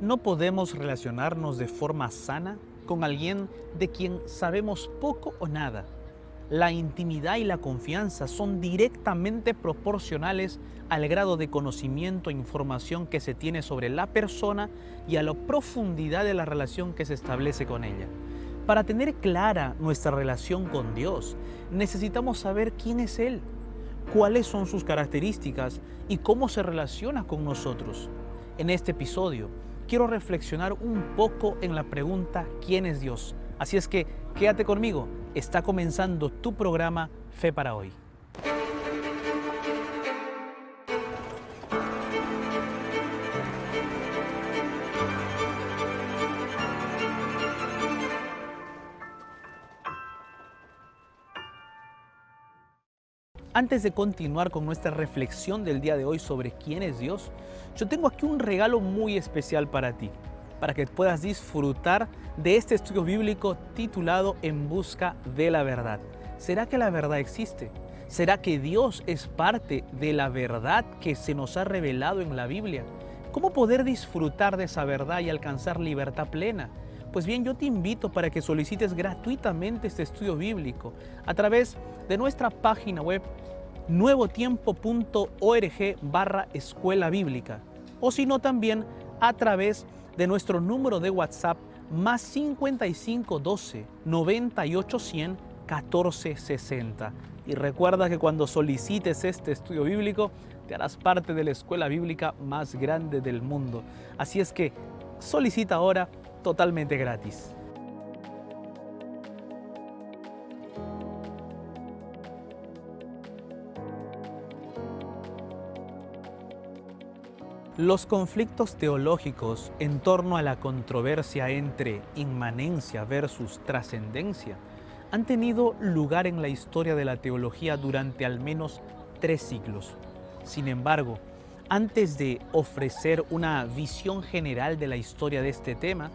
No podemos relacionarnos de forma sana con alguien de quien sabemos poco o nada. La intimidad y la confianza son directamente proporcionales al grado de conocimiento e información que se tiene sobre la persona y a la profundidad de la relación que se establece con ella. Para tener clara nuestra relación con Dios, necesitamos saber quién es Él, cuáles son sus características y cómo se relaciona con nosotros. En este episodio, quiero reflexionar un poco en la pregunta ¿quién es Dios? Así es que quédate conmigo, está comenzando tu programa Fe para Hoy. Antes de continuar con nuestra reflexión del día de hoy sobre quién es Dios, yo tengo aquí un regalo muy especial para ti, para que puedas disfrutar de este estudio bíblico titulado En busca de la verdad. ¿Será que la verdad existe? ¿Será que Dios es parte de la verdad que se nos ha revelado en la Biblia? ¿Cómo poder disfrutar de esa verdad y alcanzar libertad plena? Pues bien, yo te invito para que solicites gratuitamente este estudio bíblico a través de nuestra página web nuevotiempo.org/escuela bíblica, o si no también a través de nuestro número de WhatsApp más 55 12 98 100 14 60. Y recuerda que cuando solicites este estudio bíblico te harás parte de la escuela bíblica más grande del mundo. Así es que solicita ahora totalmente gratis. Los conflictos teológicos en torno a la controversia entre inmanencia versus trascendencia han tenido lugar en la historia de la teología durante al menos 3 siglos. Sin embargo, antes de ofrecer una visión general de la historia de este tema,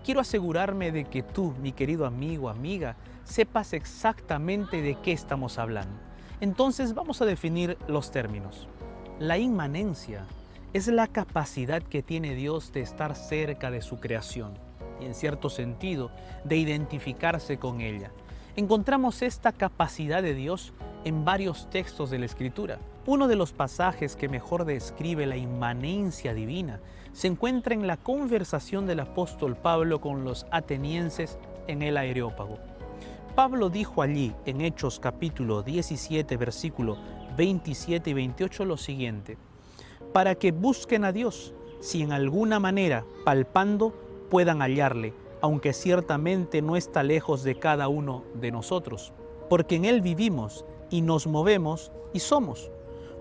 quiero asegurarme de que tú, mi querido amigo o amiga, sepas exactamente de qué estamos hablando. Entonces vamos a definir los términos. La inmanencia es la capacidad que tiene Dios de estar cerca de su creación y, en cierto sentido, de identificarse con ella. Encontramos esta capacidad de Dios en varios textos de la Escritura. Uno de los pasajes que mejor describe la inmanencia divina se encuentra en la conversación del apóstol Pablo con los atenienses en el Areópago. Pablo dijo allí, en Hechos capítulo 17, versículo 27 y 28, lo siguiente: para que busquen a Dios, si en alguna manera, palpando, puedan hallarle, aunque ciertamente no está lejos de cada uno de nosotros, porque en Él vivimos y nos movemos y somos,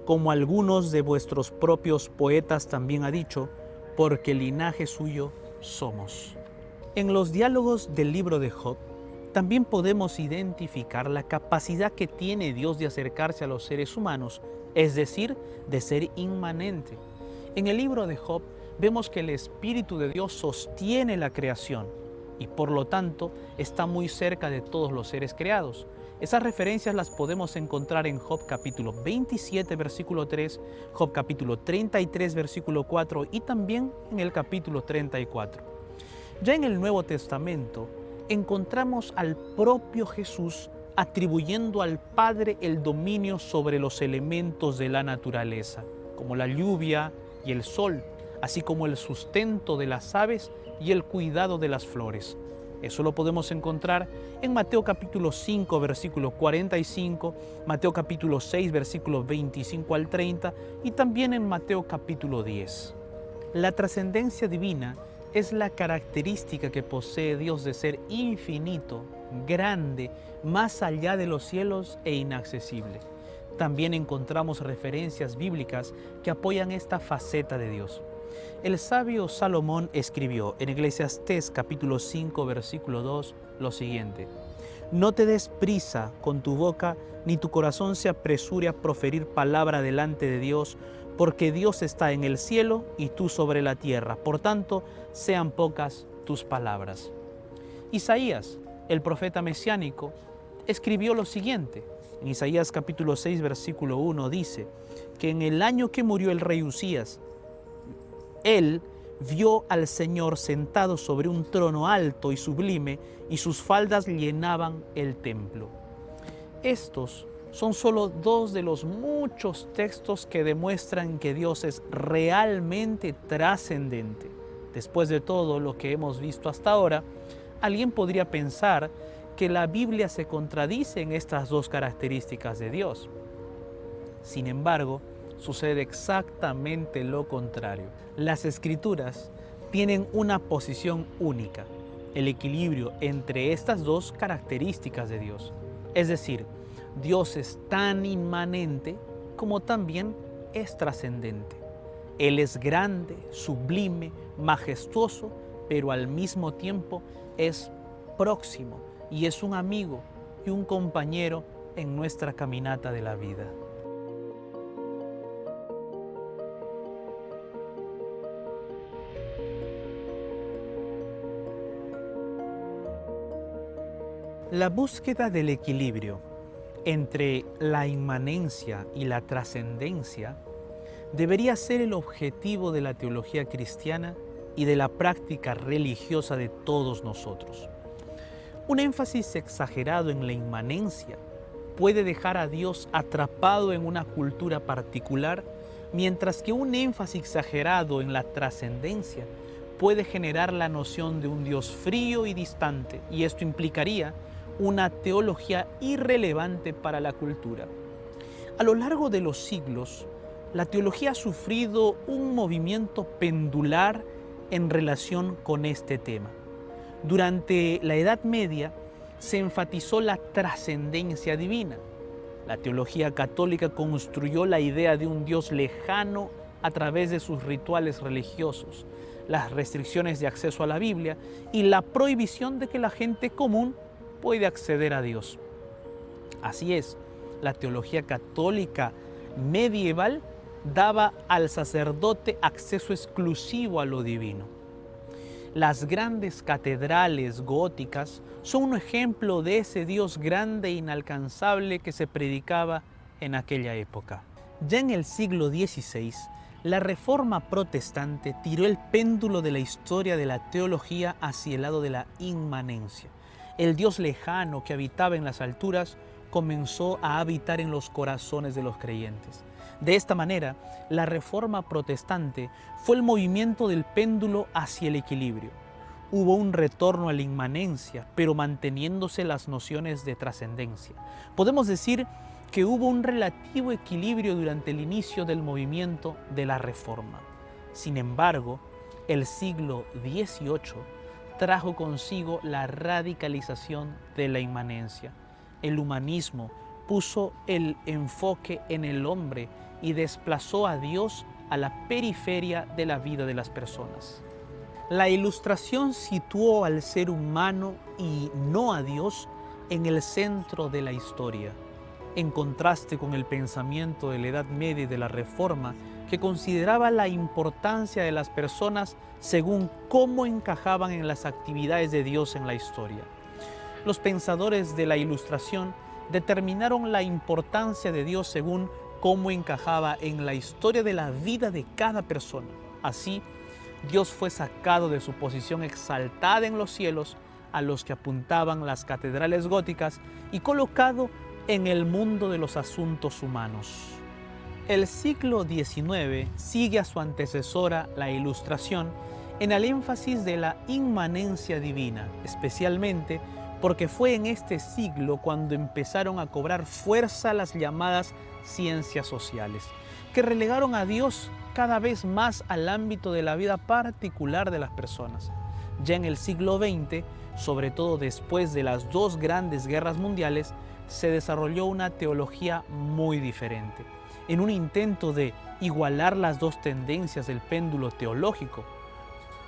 como algunos de vuestros propios poetas también ha dicho, porque linaje suyo somos. En los diálogos del libro de Job, también podemos identificar la capacidad que tiene Dios de acercarse a los seres humanos, es decir, de ser inmanente. En el libro de Job vemos que el Espíritu de Dios sostiene la creación y por lo tanto está muy cerca de todos los seres creados. Esas referencias las podemos encontrar en Job capítulo 27, versículo 3, Job capítulo 33, versículo 4 y también en el capítulo 34. Ya en el Nuevo Testamento encontramos al propio Jesús atribuyendo al Padre el dominio sobre los elementos de la naturaleza, como la lluvia y el sol, así como el sustento de las aves y el cuidado de las flores. Eso lo podemos encontrar en Mateo capítulo 5, versículo 45, Mateo capítulo 6, versículo 25 al 30 y también en Mateo capítulo 10. La trascendencia divina es la característica que posee Dios de ser infinito, grande, más allá de los cielos e inaccesible. También encontramos referencias bíblicas que apoyan esta faceta de Dios. El sabio Salomón escribió en Eclesiastés capítulo 5, versículo 2 lo siguiente: no te des prisa con tu boca, ni tu corazón se apresure a proferir palabra delante de Dios, porque Dios está en el cielo y tú sobre la tierra. Por tanto, sean pocas tus palabras. Isaías, el profeta mesiánico, escribió lo siguiente. En Isaías capítulo 6, versículo 1 dice que en el año que murió el rey Usías, él vio al Señor sentado sobre un trono alto y sublime, y sus faldas llenaban el templo. Estos son solo dos de los muchos textos que demuestran que Dios es realmente trascendente. Después de todo lo que hemos visto hasta ahora, alguien podría pensar que la Biblia se contradice en estas dos características de Dios. Sin embargo, sucede exactamente lo contrario. Las Escrituras tienen una posición única, el equilibrio entre estas dos características de Dios. Es decir, Dios es tan inmanente como también es trascendente. Él es grande, sublime, majestuoso, pero al mismo tiempo es próximo y es un amigo y un compañero en nuestra caminata de la vida. La búsqueda del equilibrio entre la inmanencia y la trascendencia debería ser el objetivo de la teología cristiana y de la práctica religiosa de todos nosotros. Un énfasis exagerado en la inmanencia puede dejar a Dios atrapado en una cultura particular, mientras que un énfasis exagerado en la trascendencia puede generar la noción de un Dios frío y distante, y esto implicaría una teología irrelevante para la cultura. A lo largo de los siglos, la teología ha sufrido un movimiento pendular en relación con este tema. Durante la Edad Media se enfatizó la trascendencia divina. La teología católica construyó la idea de un Dios lejano a través de sus rituales religiosos, las restricciones de acceso a la Biblia y la prohibición de que la gente común puede acceder a Dios. Así es, la teología católica medieval daba al sacerdote acceso exclusivo a lo divino. Las grandes catedrales góticas son un ejemplo de ese Dios grande e inalcanzable que se predicaba en aquella época. Ya en el siglo XVI, la Reforma protestante tiró el péndulo de la historia de la teología hacia el lado de la inmanencia. El Dios lejano que habitaba en las alturas comenzó a habitar en los corazones de los creyentes. De esta manera, la Reforma protestante fue el movimiento del péndulo hacia el equilibrio. Hubo un retorno a la inmanencia, pero manteniéndose las nociones de trascendencia. Podemos decir que hubo un relativo equilibrio durante el inicio del movimiento de la Reforma. Sin embargo, el siglo XVIII trajo consigo la radicalización de la inmanencia. El humanismo puso el enfoque en el hombre y desplazó a Dios a la periferia de la vida de las personas. La Ilustración situó al ser humano y no a Dios en el centro de la historia, en contraste con el pensamiento de la Edad Media y de la Reforma, que consideraba la importancia de las personas según cómo encajaban en las actividades de Dios en la historia. Los pensadores de la Ilustración determinaron la importancia de Dios según cómo encajaba en la historia de la vida de cada persona. Así, Dios fue sacado de su posición exaltada en los cielos, a los que apuntaban las catedrales góticas, y colocado en el mundo de los asuntos humanos. El siglo XIX sigue a su antecesora, la Ilustración, en el énfasis de la inmanencia divina, especialmente porque fue en este siglo cuando empezaron a cobrar fuerza las llamadas ciencias sociales, que relegaron a Dios cada vez más al ámbito de la vida particular de las personas. Ya en el siglo XX, sobre todo después de las dos grandes guerras mundiales, se desarrolló una teología muy diferente, en un intento de igualar las dos tendencias del péndulo teológico.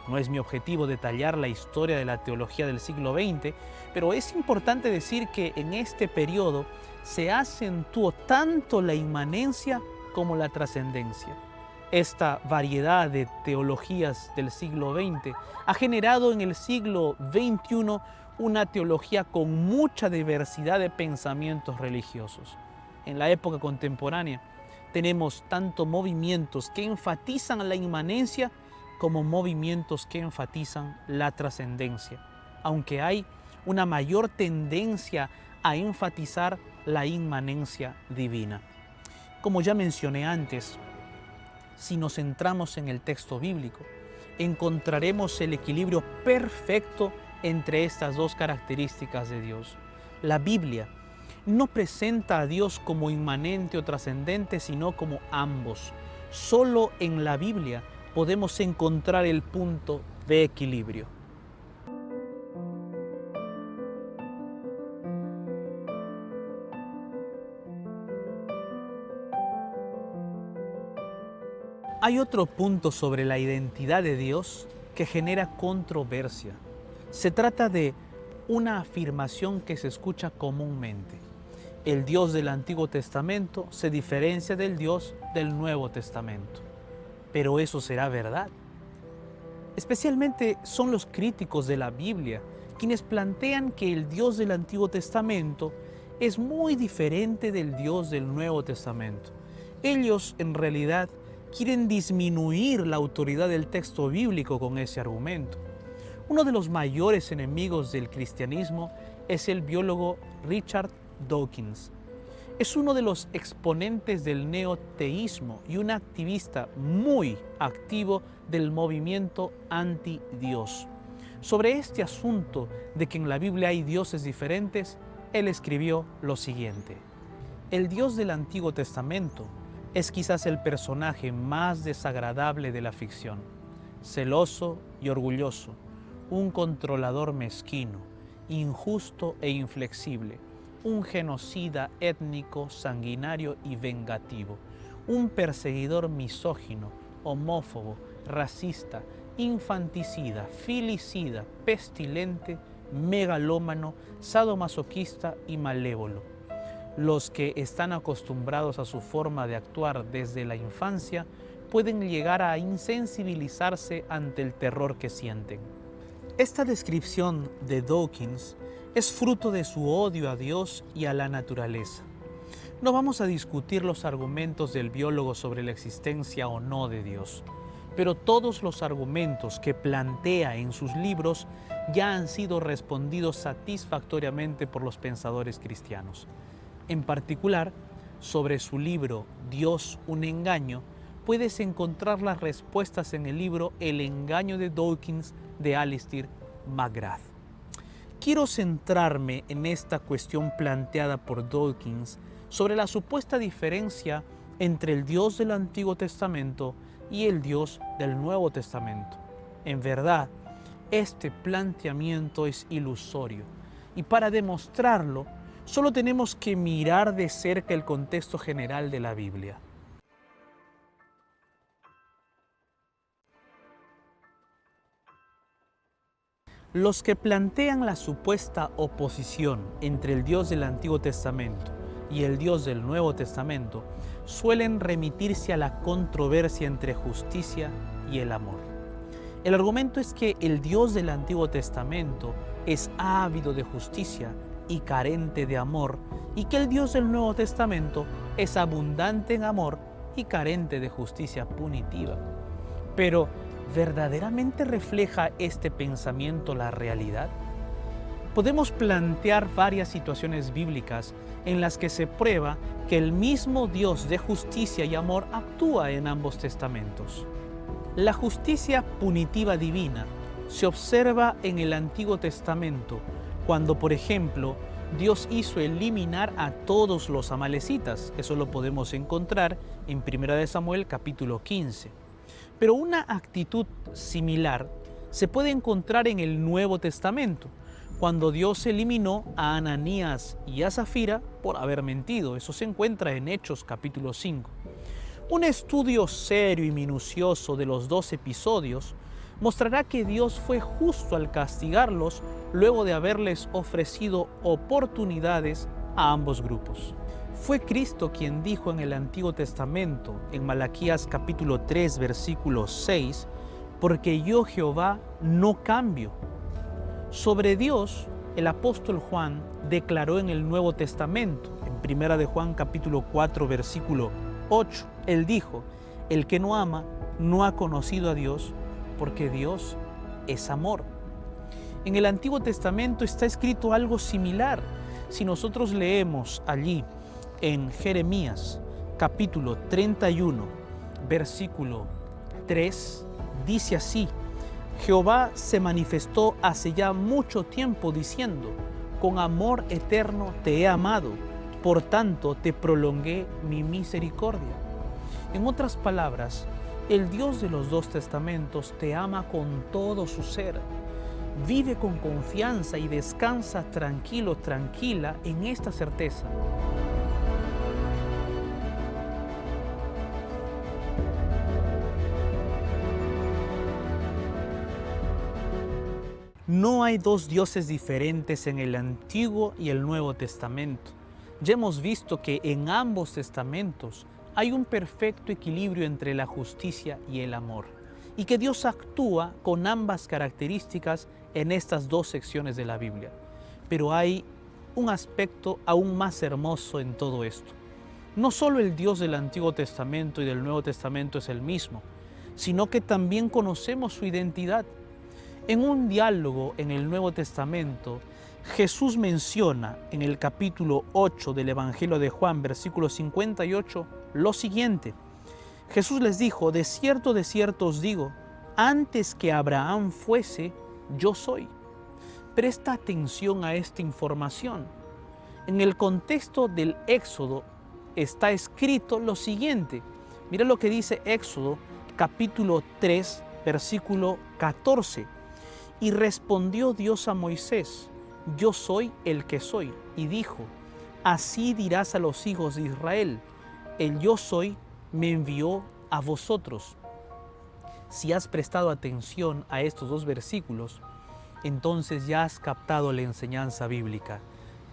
No es mi objetivo detallar la historia de la teología del siglo XX, pero es importante decir que en este periodo se acentuó tanto la inmanencia como la trascendencia. Esta variedad de teologías del siglo XX ha generado en el siglo XXI una teología con mucha diversidad de pensamientos religiosos. En la época contemporánea tenemos tanto movimientos que enfatizan la inmanencia como movimientos que enfatizan la trascendencia, aunque hay una mayor tendencia a enfatizar la inmanencia divina. Como ya mencioné antes, si nos centramos en el texto bíblico, encontraremos el equilibrio perfecto entre estas dos características de Dios. La Biblia no presenta a Dios como inmanente o trascendente, sino como ambos. Solo en la Biblia podemos encontrar el punto de equilibrio. Hay otro punto sobre la identidad de Dios que genera controversia. Se trata de una afirmación que se escucha comúnmente. El Dios del Antiguo Testamento se diferencia del Dios del Nuevo Testamento. Pero ¿eso será verdad? Especialmente son los críticos de la Biblia quienes plantean que el Dios del Antiguo Testamento es muy diferente del Dios del Nuevo Testamento. Ellos, en realidad, quieren disminuir la autoridad del texto bíblico con ese argumento. Uno de los mayores enemigos del cristianismo es el biólogo Richard Dawkins. Es uno de los exponentes del neoteísmo y un activista muy activo del movimiento anti-Dios. Sobre este asunto de que en la Biblia hay dioses diferentes, él escribió lo siguiente: el Dios del Antiguo Testamento es quizás el personaje más desagradable de la ficción, celoso y orgulloso, un controlador mezquino, injusto e inflexible, un genocida étnico, sanguinario y vengativo, un perseguidor misógino, homófobo, racista, infanticida, filicida, pestilente, megalómano, sadomasoquista y malévolo. Los que están acostumbrados a su forma de actuar desde la infancia pueden llegar a insensibilizarse ante el terror que sienten. Esta descripción de Dawkins es fruto de su odio a Dios y a la naturaleza. No vamos a discutir los argumentos del biólogo sobre la existencia o no de Dios, pero todos los argumentos que plantea en sus libros ya han sido respondidos satisfactoriamente por los pensadores cristianos. En particular, sobre su libro Dios, un engaño, puedes encontrar las respuestas en el libro El engaño de Dawkins de Alistair McGrath. Quiero centrarme en esta cuestión planteada por Dawkins sobre la supuesta diferencia entre el Dios del Antiguo Testamento y el Dios del Nuevo Testamento. En verdad, este planteamiento es ilusorio y para demostrarlo, solo tenemos que mirar de cerca el contexto general de la Biblia. Los que plantean la supuesta oposición entre el Dios del Antiguo Testamento y el Dios del Nuevo Testamento suelen remitirse a la controversia entre justicia y el amor. El argumento es que el Dios del Antiguo Testamento es ávido de justicia y carente de amor, y que el Dios del Nuevo Testamento es abundante en amor y carente de justicia punitiva. Pero, ¿verdaderamente refleja este pensamiento la realidad? Podemos plantear varias situaciones bíblicas en las que se prueba que el mismo Dios de justicia y amor actúa en ambos testamentos. La justicia punitiva divina se observa en el Antiguo Testamento cuando, por ejemplo, Dios hizo eliminar a todos los amalecitas. Eso lo podemos encontrar en 1 Samuel capítulo 15. Pero una actitud similar se puede encontrar en el Nuevo Testamento, cuando Dios eliminó a Ananías y a Zafira por haber mentido. Eso se encuentra en Hechos capítulo 5. Un estudio serio y minucioso de los dos episodios mostrará que Dios fue justo al castigarlos luego de haberles ofrecido oportunidades a ambos grupos. Fue Cristo quien dijo en el Antiguo Testamento, en Malaquías capítulo 3, versículo 6, porque yo Jehová no cambio. Sobre Dios, el apóstol Juan declaró en el Nuevo Testamento, en 1 de Juan capítulo 4, versículo 8, él dijo, el que no ama no ha conocido a Dios, porque Dios es amor. En el Antiguo Testamento está escrito algo similar. Si nosotros leemos allí en Jeremías capítulo 31, versículo 3, dice así: Jehová se manifestó hace ya mucho tiempo diciendo, con amor eterno te he amado, por tanto te prolongué mi misericordia. En otras palabras, el Dios de los dos testamentos te ama con todo su ser. Vive con confianza y descansa tranquilo, tranquila en esta certeza. No hay dos dioses diferentes en el Antiguo y el Nuevo Testamento. Ya hemos visto que en ambos testamentos hay un perfecto equilibrio entre la justicia y el amor, y que Dios actúa con ambas características en estas dos secciones de la Biblia. Pero hay un aspecto aún más hermoso en todo esto. No solo el Dios del Antiguo Testamento y del Nuevo Testamento es el mismo, sino que también conocemos su identidad. En un diálogo en el Nuevo Testamento, Jesús menciona en el capítulo 8 del Evangelio de Juan, versículo 58, lo siguiente. Jesús les dijo: de cierto os digo, antes que Abraham fuese, yo soy. Presta atención a esta información. En el contexto del Éxodo está escrito lo siguiente. Mira lo que dice Éxodo capítulo 3, versículo 14. Y respondió Dios a Moisés: yo soy el que soy. Y dijo: así dirás a los hijos de Israel, el yo soy me envió a vosotros. Si has prestado atención a estos dos versículos, entonces ya has captado la enseñanza bíblica.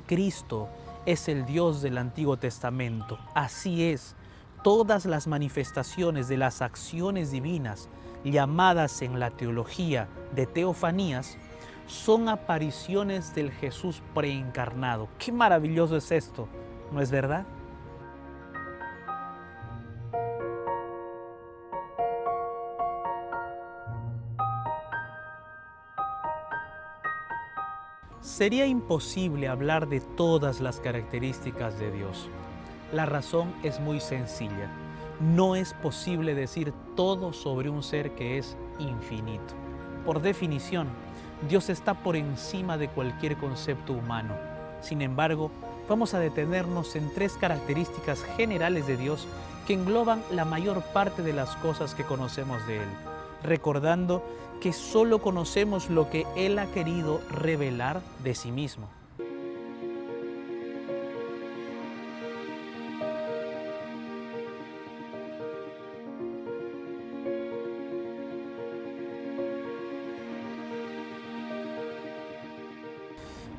Cristo es el Dios del Antiguo Testamento. Así es, todas las manifestaciones de las acciones divinas llamadas en la teología de teofanías son apariciones del Jesús preencarnado. ¡Qué maravilloso es esto! ¿No es verdad? Sería imposible hablar de todas las características de Dios. La razón es muy sencilla. No es posible decir todo sobre un ser que es infinito. Por definición, Dios está por encima de cualquier concepto humano. Sin embargo, vamos a detenernos en tres características generales de Dios que engloban la mayor parte de las cosas que conocemos de Él, recordando que solo conocemos lo que Él ha querido revelar de sí mismo.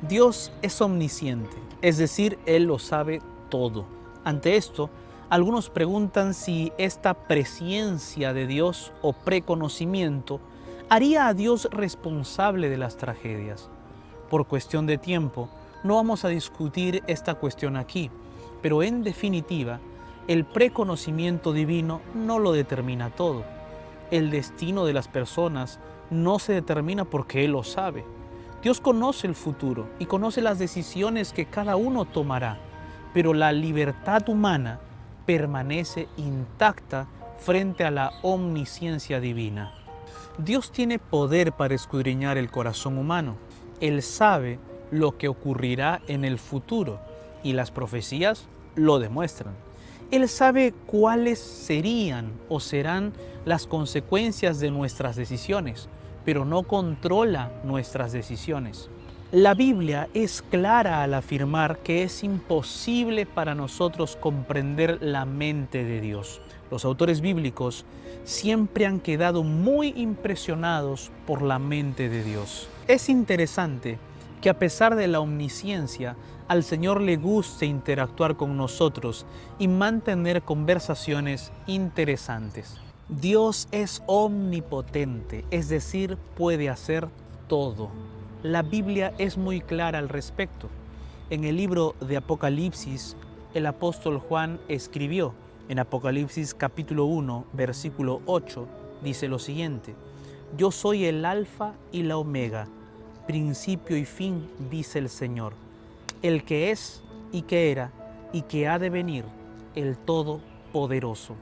Dios es omnisciente, es decir, Él lo sabe todo. Ante esto, algunos preguntan si esta presciencia de Dios o preconocimiento haría a Dios responsable de las tragedias. Por cuestión de tiempo, no vamos a discutir esta cuestión aquí, pero en definitiva, el preconocimiento divino no lo determina todo. El destino de las personas no se determina porque Él lo sabe. Dios conoce el futuro y conoce las decisiones que cada uno tomará, pero la libertad humana permanece intacta frente a la omnisciencia divina. Dios tiene poder para escudriñar el corazón humano. Él sabe lo que ocurrirá en el futuro y las profecías lo demuestran. Él sabe cuáles serían o serán las consecuencias de nuestras decisiones, pero no controla nuestras decisiones. La Biblia es clara al afirmar que es imposible para nosotros comprender la mente de Dios. Los autores bíblicos siempre han quedado muy impresionados por la mente de Dios. Es interesante que a pesar de la omnisciencia, al Señor le guste interactuar con nosotros y mantener conversaciones interesantes. Dios es omnipotente, es decir, puede hacer todo. La Biblia es muy clara al respecto. En el libro de Apocalipsis, el apóstol Juan escribió, en Apocalipsis capítulo 1, versículo 8, dice lo siguiente: Yo soy el Alfa y la Omega, principio y fin, dice el Señor, el que es y que era y que ha de venir, el Todopoderoso.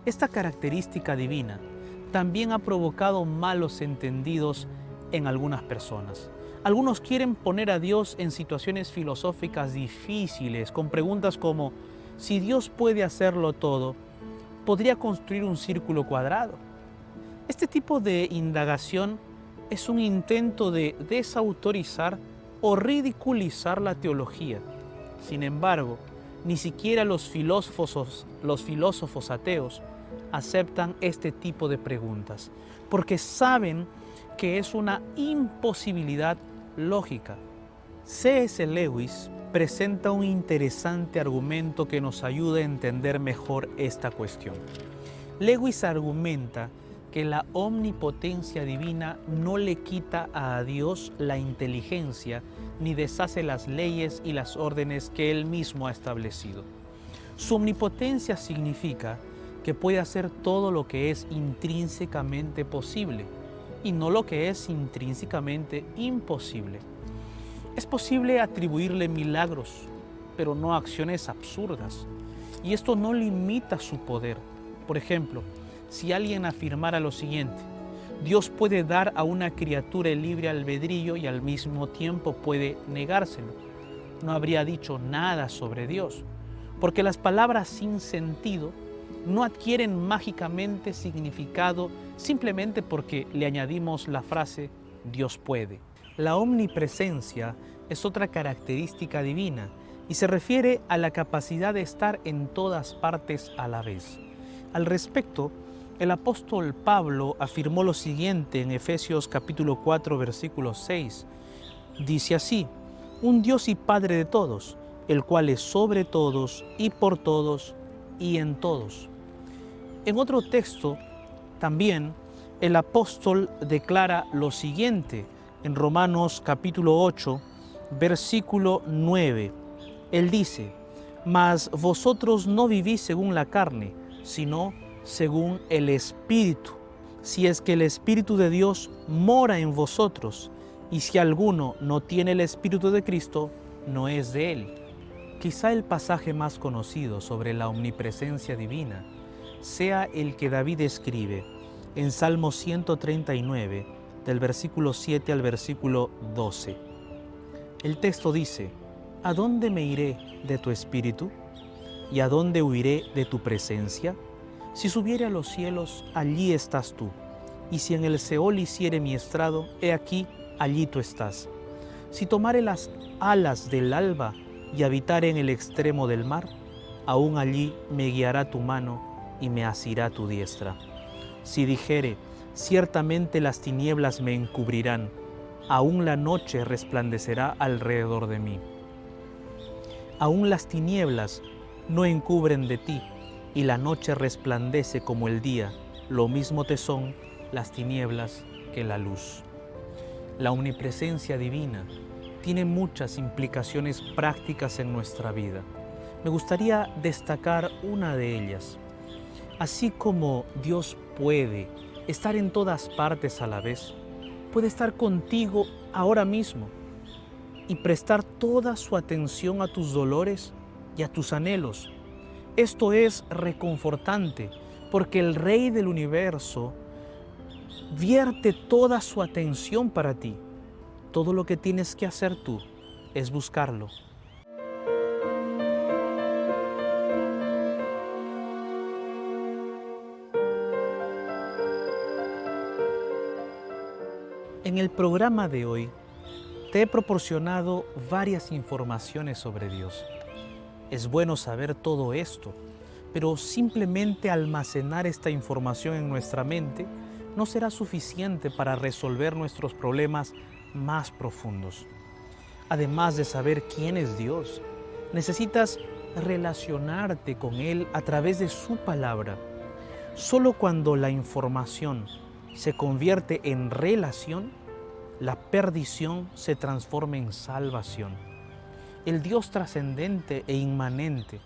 Esta característica divina también ha provocado malos entendidos en algunas personas. Algunos quieren poner a Dios en situaciones filosóficas difíciles, con preguntas como: si Dios puede hacerlo todo, ¿podría construir un círculo cuadrado? Este tipo de indagación es un intento de desautorizar o ridiculizar la teología. Sin embargo, ni siquiera los filósofos ateos aceptan este tipo de preguntas, porque saben que es una imposibilidad lógica. C.S. Lewis presenta un interesante argumento que nos ayuda a entender mejor esta cuestión. Lewis argumenta que la omnipotencia divina no le quita a Dios la inteligencia ni deshace las leyes y las órdenes que Él mismo ha establecido. Su omnipotencia significa que puede hacer todo lo que es intrínsecamente posible y no lo que es intrínsecamente imposible. Es posible atribuirle milagros, pero no acciones absurdas. Y esto no limita su poder. Por ejemplo, si alguien afirmara lo siguiente: Dios puede dar a una criatura el libre albedrío y al mismo tiempo puede negárselo, no habría dicho nada sobre Dios, porque las palabras sin sentido no adquieren mágicamente significado simplemente porque le añadimos la frase Dios puede. La omnipresencia es otra característica divina y se refiere a la capacidad de estar en todas partes a la vez. Al respecto, el apóstol Pablo afirmó lo siguiente en Efesios capítulo 4, versículo 6. Dice así: un Dios y Padre de todos, el cual es sobre todos y por todos y en todos. En otro texto, también, el apóstol declara lo siguiente en Romanos capítulo 8, versículo 9. Él dice: mas vosotros no vivís según la carne, sino según el Espíritu, si es que el Espíritu de Dios mora en vosotros, y si alguno no tiene el Espíritu de Cristo, no es de Él. Quizá el pasaje más conocido sobre la omnipresencia divina sea el que David escribe en Salmo 139, del versículo 7 al versículo 12. El texto dice: ¿a dónde me iré de tu espíritu? ¿Y a dónde huiré de tu presencia? Si subiere a los cielos, allí estás tú. Y si en el Seol hiciere mi estrado, he aquí, allí tú estás. Si tomare las alas del alba y habitare en el extremo del mar, aún allí me guiará tu mano y me asirá tu diestra. Si dijere: ciertamente las tinieblas me encubrirán, aún la noche resplandecerá alrededor de mí. Aún las tinieblas no encubren de ti, y la noche resplandece como el día, lo mismo te son las tinieblas que la luz. La omnipresencia divina tiene muchas implicaciones prácticas en nuestra vida. Me gustaría destacar una de ellas. Así como Dios puede estar en todas partes a la vez, puede estar contigo ahora mismo y prestar toda su atención a tus dolores y a tus anhelos. Esto es reconfortante porque el Rey del universo vierte toda su atención para ti. Todo lo que tienes que hacer tú es buscarlo. En el programa de hoy te he proporcionado varias informaciones sobre Dios. Es bueno saber todo esto, pero simplemente almacenar esta información en nuestra mente no será suficiente para resolver nuestros problemas más profundos. Además de saber quién es Dios, necesitas relacionarte con Él a través de su palabra. Solo cuando la información se convierte en relación, la perdición se transforma en salvación. El Dios trascendente e inmanente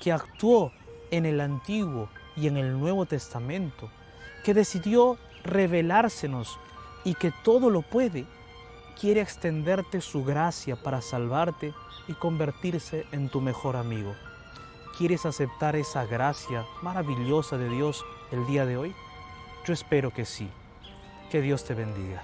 que actuó en el Antiguo y en el Nuevo Testamento, que decidió revelársenos y que todo lo puede, quiere extenderte su gracia para salvarte y convertirse en tu mejor amigo. ¿Quieres aceptar esa gracia maravillosa de Dios el día de hoy? Yo espero que sí. Que Dios te bendiga.